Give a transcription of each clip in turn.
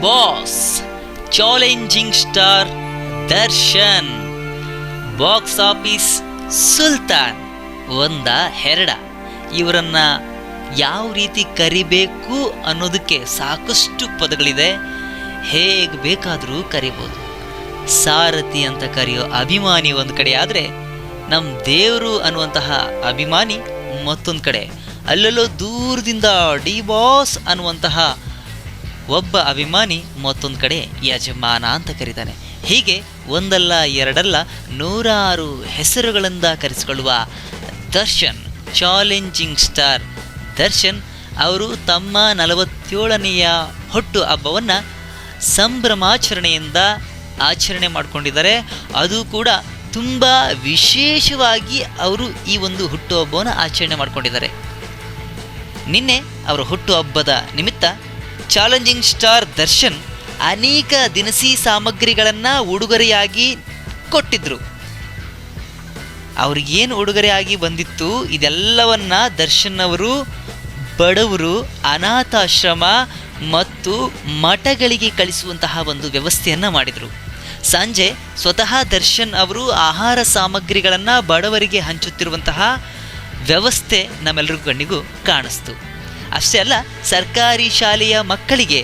Boss challenging star Darshan box office Sultan ಒಂದ ಹೆರಡ ಇವರನ್ನ ಯಾವ ರೀತಿ ಕರಿಬೇಕು ಅನ್ನೋದಕ್ಕೆ ಸಾಕಷ್ಟು ಪದಗಳಿದೆ. ಹೇಗೆ ಬೇಕಾದರೂ ಕರಿಬೋದು. ಸಾರಥಿ ಅಂತ ಕರೆಯೋ ಅಭಿಮಾನಿ ಒಂದು ಕಡೆ ಆದರೆ ನಮ್ಮ ದೇವರು ಅನ್ನುವಂತಹ ಅಭಿಮಾನಿ ಮತ್ತೊಂದು ಕಡೆ, ಅಲ್ಲೆಲ್ಲೋ ದೂರದಿಂದ ಡಿ ಬಾಸ್ ಅನ್ನುವಂತಹ ಒಬ್ಬ ಅಭಿಮಾನಿ ಮತ್ತೊಂದು ಕಡೆ ಯಜಮಾನ ಅಂತ ಕರೀತಾನೆ. ಹೀಗೆ ಒಂದಲ್ಲ ಎರಡಲ್ಲ ನೂರಾರು ಹೆಸರುಗಳಿಂದ ಕರೆಸಿಕೊಳ್ಳುವ ದರ್ಶನ್, ಚಾಲೆಂಜಿಂಗ್ ಸ್ಟಾರ್ ದರ್ಶನ್ ಅವರು ತಮ್ಮ 47ನೆಯ ಹುಟ್ಟು ಹಬ್ಬವನ್ನು ಸಂಭ್ರಮಾಚರಣೆಯಿಂದ ಆಚರಣೆ ಮಾಡಿಕೊಂಡಿದ್ದಾರೆ. ಅದು ಕೂಡ ತುಂಬ ವಿಶೇಷವಾಗಿ ಅವರು ಈ ಒಂದು ಹುಟ್ಟುಹಬ್ಬವನ್ನು ಆಚರಣೆ ಮಾಡಿಕೊಂಡಿದ್ದಾರೆ. ನಿನ್ನೆ ಅವರ ಹುಟ್ಟುಹಬ್ಬದ ನಿಮಿತ್ತ ಚಾಲೆಂಜಿಂಗ್ ಸ್ಟಾರ್ ದರ್ಶನ್ ಅನೇಕ ದಿನಸಿ ಸಾಮಗ್ರಿಗಳನ್ನು ಉಡುಗೊರೆಯಾಗಿ ಕೊಟ್ಟಿದ್ರು. ಅವ್ರಿಗೇನು ಉಡುಗೊರೆಯಾಗಿ ಬಂದಿತ್ತು ಇದೆಲ್ಲವನ್ನ ದರ್ಶನ್ ಅವರು ಬಡವರು, ಅನಾಥಾಶ್ರಮ ಮತ್ತು ಮಠಗಳಿಗೆ ಕಳಿಸುವಂತಹ ಒಂದು ವ್ಯವಸ್ಥೆಯನ್ನು ಮಾಡಿದರು. ಸಂಜೆ ಸ್ವತಃ ದರ್ಶನ್ ಅವರು ಆಹಾರ ಸಾಮಗ್ರಿಗಳನ್ನು ಬಡವರಿಗೆ ಹಂಚುತ್ತಿರುವಂತಹ ವ್ಯವಸ್ಥೆ ನಮ್ಮೆಲ್ಲರಿಗೂ ಕಣ್ಣಿಗೂ ಕಾಣಿಸ್ತು. ಅಷ್ಟೇ ಅಲ್ಲ, ಸರ್ಕಾರಿ ಶಾಲೆಯ ಮಕ್ಕಳಿಗೆ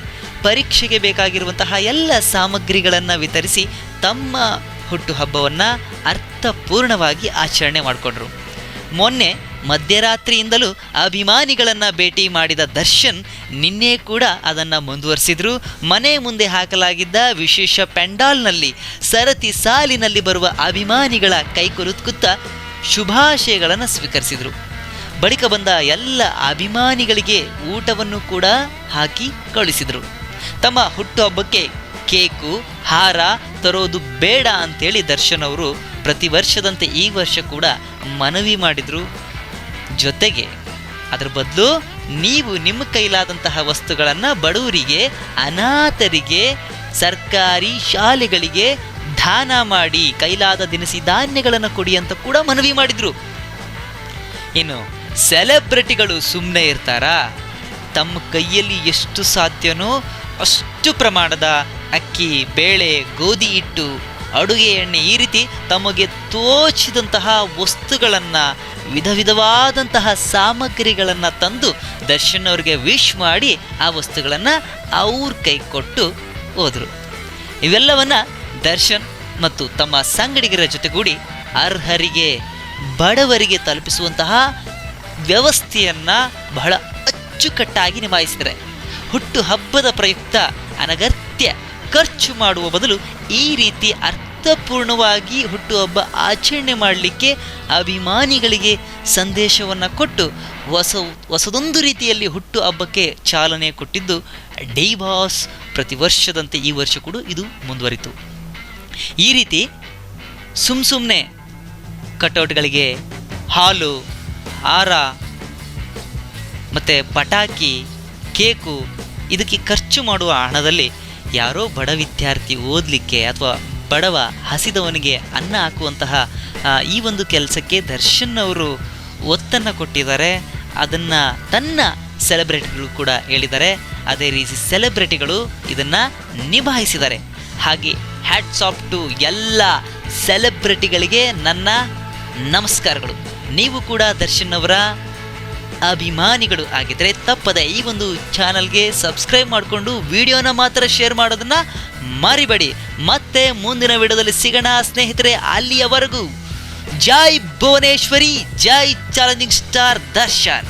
ಪರೀಕ್ಷೆಗೆ ಬೇಕಾಗಿರುವಂತಹ ಎಲ್ಲ ಸಾಮಗ್ರಿಗಳನ್ನು ವಿತರಿಸಿ ತಮ್ಮ ಹುಟ್ಟುಹಬ್ಬವನ್ನು ಅರ್ಥಪೂರ್ಣವಾಗಿ ಆಚರಣೆ ಮಾಡಿಕೊಂಡ್ರು. ಮೊನ್ನೆ ಮಧ್ಯರಾತ್ರಿಯಿಂದಲೂ ಅಭಿಮಾನಿಗಳನ್ನು ಭೇಟಿ ಮಾಡಿದ ದರ್ಶನ್ ನಿನ್ನೆ ಕೂಡ ಅದನ್ನು ಮುಂದುವರಿಸಿದ್ರು. ಮನೆ ಮುಂದೆ ಹಾಕಲಾಗಿದ್ದ ವಿಶೇಷ ಪೆಂಡಾಲ್ನಲ್ಲಿ ಸರತಿ ಸಾಲಿನಲ್ಲಿ ಬರುವ ಅಭಿಮಾನಿಗಳ ಕೈಕೊಲುತ್ಕುತ್ತ ಶುಭಾಶಯಗಳನ್ನು ಸ್ವೀಕರಿಸಿದರು. ಬಳಿಕ ಬಂದ ಎಲ್ಲ ಅಭಿಮಾನಿಗಳಿಗೆ ಊಟವನ್ನು ಕೂಡ ಹಾಕಿ ಕಳುಹಿಸಿದರು. ತಮ್ಮ ಹುಟ್ಟುಹಬ್ಬಕ್ಕೆ ಕೇಕು, ಹಾರ ತರೋದು ಬೇಡ ಅಂತೇಳಿ ದರ್ಶನ್ ಅವರು ಪ್ರತಿ ವರ್ಷದಂತೆ ಈ ವರ್ಷ ಕೂಡ ಮನವಿ ಮಾಡಿದರು. ಜೊತೆಗೆ ಅದರ ಬದಲು ನೀವು ನಿಮ್ಮ ಕೈಲಾದಂತಹ ವಸ್ತುಗಳನ್ನು ಬಡವರಿಗೆ, ಅನಾಥರಿಗೆ, ಸರ್ಕಾರಿ ಶಾಲೆಗಳಿಗೆ ದಾನ ಮಾಡಿ ಕೈಲಾದ ದಿನಸಿ ಧಾನ್ಯಗಳನ್ನು ಕೊಡಿ ಅಂತ ಕೂಡ ಮನವಿ ಮಾಡಿದರು. ಇನ್ನು ಸೆಲೆಬ್ರಿಟಿಗಳು ಸುಮ್ಮನೆ ಇರ್ತಾರಾ? ತಮ್ಮ ಕೈಯಲ್ಲಿ ಎಷ್ಟು ಸಾಧ್ಯನೋ ಅಷ್ಟು ಪ್ರಮಾಣದ ಅಕ್ಕಿ, ಬೇಳೆ, ಗೋಧಿ ಹಿಟ್ಟು, ಅಡುಗೆ ಎಣ್ಣೆ ಈ ರೀತಿ ತಮಗೆ ತೋಚಿದಂತಹ ವಸ್ತುಗಳನ್ನು, ವಿಧ ವಿಧವಾದಂತಹ ಸಾಮಗ್ರಿಗಳನ್ನು ತಂದು ದರ್ಶನ್ ಅವರಿಗೆ ವಿಶ್ ಮಾಡಿ ಆ ವಸ್ತುಗಳನ್ನು ಅವ್ರ ಕೈ ಕೊಟ್ಟು ಹೋದರು. ಇವೆಲ್ಲವನ್ನು ದರ್ಶನ್ ಮತ್ತು ತಮ್ಮ ಸಂಗಡಿಗರ ಜೊತೆಗೂಡಿ ಅರ್ಹರಿಗೆ, ಬಡವರಿಗೆ ತಲುಪಿಸುವಂತಹ ವ್ಯವಸ್ಥೆಯನ್ನು ಬಹಳ ಅಚ್ಚುಕಟ್ಟಾಗಿ ನಿಭಾಯಿಸಿದರೆ ಹುಟ್ಟು ಹಬ್ಬದ ಪ್ರಯುಕ್ತ ಅನಗತ್ಯ ಖರ್ಚು ಮಾಡುವ ಬದಲು ಈ ರೀತಿ ಅರ್ಥಪೂರ್ಣವಾಗಿ ಹುಟ್ಟುಹಬ್ಬ ಆಚರಣೆ ಮಾಡಲಿಕ್ಕೆ ಅಭಿಮಾನಿಗಳಿಗೆ ಸಂದೇಶವನ್ನು ಕೊಟ್ಟು ಹೊಸದೊಂದು ರೀತಿಯಲ್ಲಿ ಹುಟ್ಟು ಹಬ್ಬಕ್ಕೆ ಚಾಲನೆ ಕೊಟ್ಟಿದ್ದು ಡಿ ಬಾಸ್. ಪ್ರತಿ ವರ್ಷದಂತೆ ಈ ವರ್ಷ ಕೂಡ ಇದು ಮುಂದುವರಿತು. ಈ ರೀತಿ ಸುಮ್ಮನೆ ಕಟೌಟ್ಗಳಿಗೆ ಹಾಲು, ಹಾರ ಮತ್ತು ಪಟಾಕಿ, ಕೇಕು ಇದಕ್ಕೆ ಖರ್ಚು ಮಾಡುವ ಹಣದಲ್ಲಿ ಯಾರೋ ಬಡ ವಿದ್ಯಾರ್ಥಿ ಓದಲಿಕ್ಕೆ ಅಥವಾ ಬಡವ ಹಸಿದವನಿಗೆ ಅನ್ನ ಹಾಕುವಂತಹ ಈ ಒಂದು ಕೆಲಸಕ್ಕೆ ದರ್ಶನ್ ಅವರು ಒತ್ತನ್ನು ಕೊಟ್ಟಿದ್ದಾರೆ. ಅದನ್ನು ತನ್ನ ಸೆಲೆಬ್ರಿಟಿಗಳು ಕೂಡ ಹೇಳಿದ್ದಾರೆ. ಅದೇ ರೀತಿ ಸೆಲೆಬ್ರಿಟಿಗಳು ಇದನ್ನು ನಿಭಾಯಿಸಿದ್ದಾರೆ. ಹಾಗೆ ಹ್ಯಾಟ್ಸ್ ಆಫ್ ಟು ಎಲ್ಲ ಸೆಲೆಬ್ರಿಟಿಗಳಿಗೆ ನನ್ನ ನಮಸ್ಕಾರಗಳು. ನೀವು ಕೂಡ ದರ್ಶನ್ ಅವರ ಅಭಿಮಾನಿಗಳು ಆಗಿದ್ದರೆ ತಪ್ಪದೆ ಈ ಒಂದು ಚಾನಲ್ಗೆ ಸಬ್ಸ್ಕ್ರೈಬ್ ಮಾಡಿಕೊಂಡು ವಿಡಿಯೋನ ಮಾತ್ರ ಶೇರ್ ಮಾಡೋದನ್ನು ಮರಿಬೇಡಿ. ಮತ್ತೆ ಮುಂದಿನ ವಿಡಿಯೋದಲ್ಲಿ ಸಿಗೋಣ ಸ್ನೇಹಿತರೆ. ಅಲ್ಲಿಯವರೆಗೂ ಜೈ ಭುವನೇಶ್ವರಿ, ಜೈ ಚಾಲೆಂಜಿಂಗ್ ಸ್ಟಾರ್ ದರ್ಶನ್.